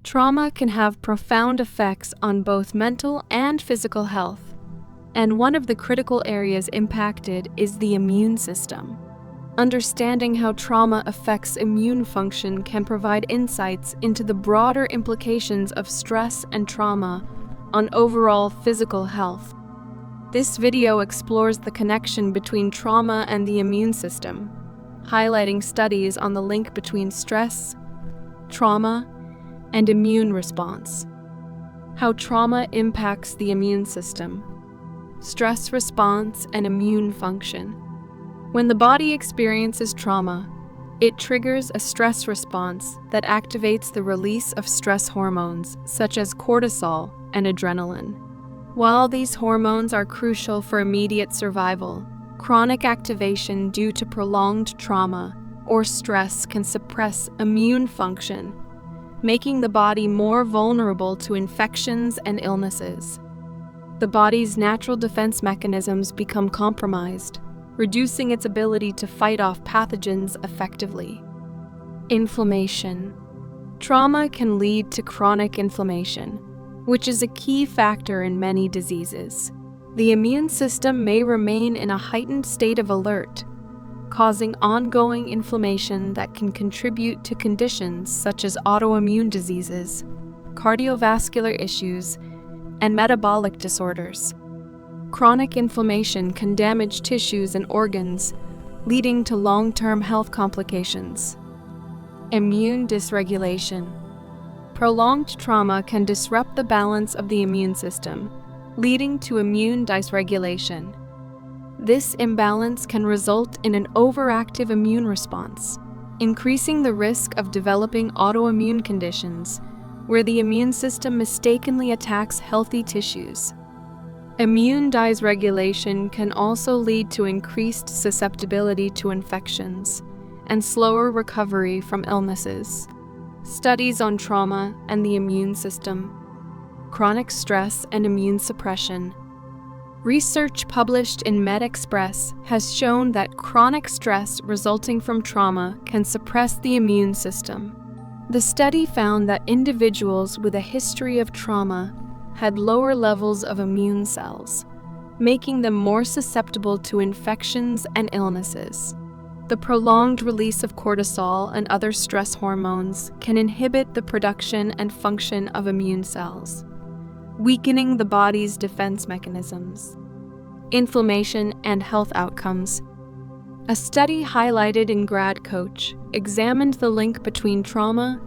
Trauma can have profound effects on both mental and physical health, and one of the critical areas impacted is the immune system. Understanding how trauma affects immune function can provide insights into the broader implications of stress and trauma on overall physical health. This video explores the connection between trauma and the immune system, highlighting studies on the link between stress, trauma, and immune response. How trauma impacts the immune system, stress response, and immune function. When the body experiences trauma, it triggers a stress response that activates the release of stress hormones such as cortisol and adrenaline. While these hormones are crucial for immediate survival, chronic activation due to prolonged trauma or stress can suppress immune function, making the body more vulnerable to infections and illnesses. The body's natural defense mechanisms become compromised, reducing its ability to fight off pathogens effectively. Inflammation. Trauma can lead to chronic inflammation, which is a key factor in many diseases. The immune system may remain in a heightened state of alert, causing ongoing inflammation that can contribute to conditions such as autoimmune diseases, cardiovascular issues, and metabolic disorders. Chronic inflammation can damage tissues and organs, leading to long-term health complications. Immune dysregulation. Prolonged trauma can disrupt the balance of the immune system, leading to immune dysregulation. This imbalance can result in an overactive immune response, increasing the risk of developing autoimmune conditions where the immune system mistakenly attacks healthy tissues. Immune dysregulation can also lead to increased susceptibility to infections and slower recovery from illnesses. Studies on trauma and the immune system. Chronic stress and immune suppression. Research published in MedExpress has shown that chronic stress resulting from trauma can suppress the immune system. The study found that individuals with a history of trauma had lower levels of immune cells, making them more susceptible to infections and illnesses. The prolonged release of cortisol and other stress hormones can inhibit the production and function of immune cells, weakening the body's defense mechanisms. Inflammation and health outcomes. A study highlighted in Grad Coach examined the link between trauma,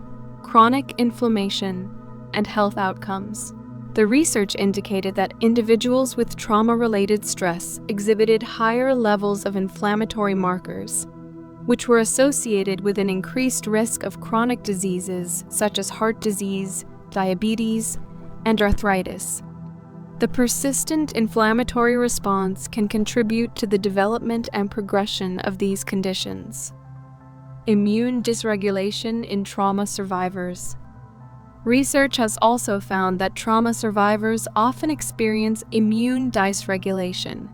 chronic inflammation, and health outcomes. The research indicated that individuals with trauma-related stress exhibited higher levels of inflammatory markers, which were associated with an increased risk of chronic diseases such as heart disease, diabetes, and arthritis. The persistent inflammatory response can contribute to the development and progression of these conditions. Immune dysregulation in trauma survivors. Research has also found that trauma survivors often experience immune dysregulation.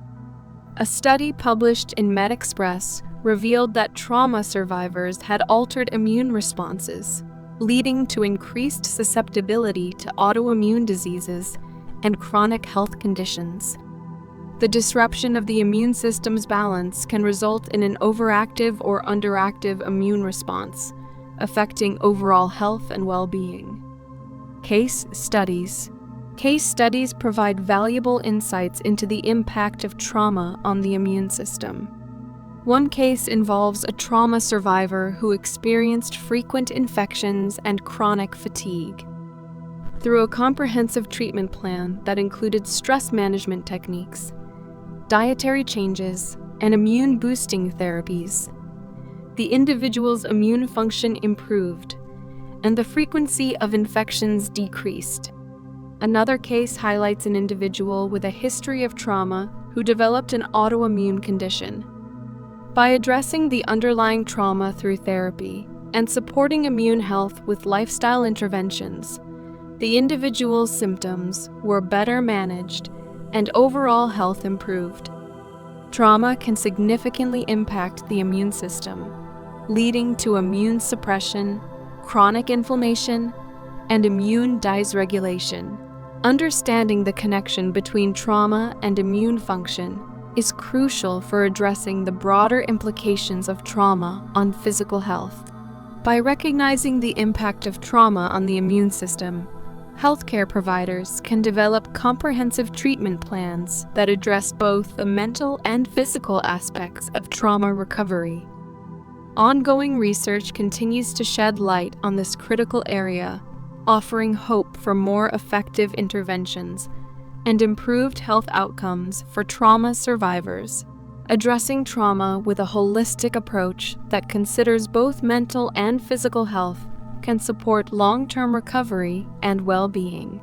A study published in MedExpress revealed that trauma survivors had altered immune responses, leading to increased susceptibility to autoimmune diseases and chronic health conditions. The disruption of the immune system's balance can result in an overactive or underactive immune response, affecting overall health and well-being. Case studies. Case studies provide valuable insights into the impact of trauma on the immune system. One case involves a trauma survivor who experienced frequent infections and chronic fatigue. Through a comprehensive treatment plan that included stress management techniques, dietary changes, and immune-boosting therapies, the individual's immune function improved, and the frequency of infections decreased. Another case highlights an individual with a history of trauma who developed an autoimmune condition. By addressing the underlying trauma through therapy and supporting immune health with lifestyle interventions, the individual's symptoms were better managed and overall health improved. Trauma can significantly impact the immune system, leading to immune suppression, chronic inflammation, and immune dysregulation. Understanding the connection between trauma and immune function is crucial for addressing the broader implications of trauma on physical health. By recognizing the impact of trauma on the immune system, healthcare providers can develop comprehensive treatment plans that address both the mental and physical aspects of trauma recovery. Ongoing research continues to shed light on this critical area, offering hope for more effective interventions and improved health outcomes for trauma survivors. Addressing trauma with a holistic approach that considers both mental and physical health can support long-term recovery and well-being.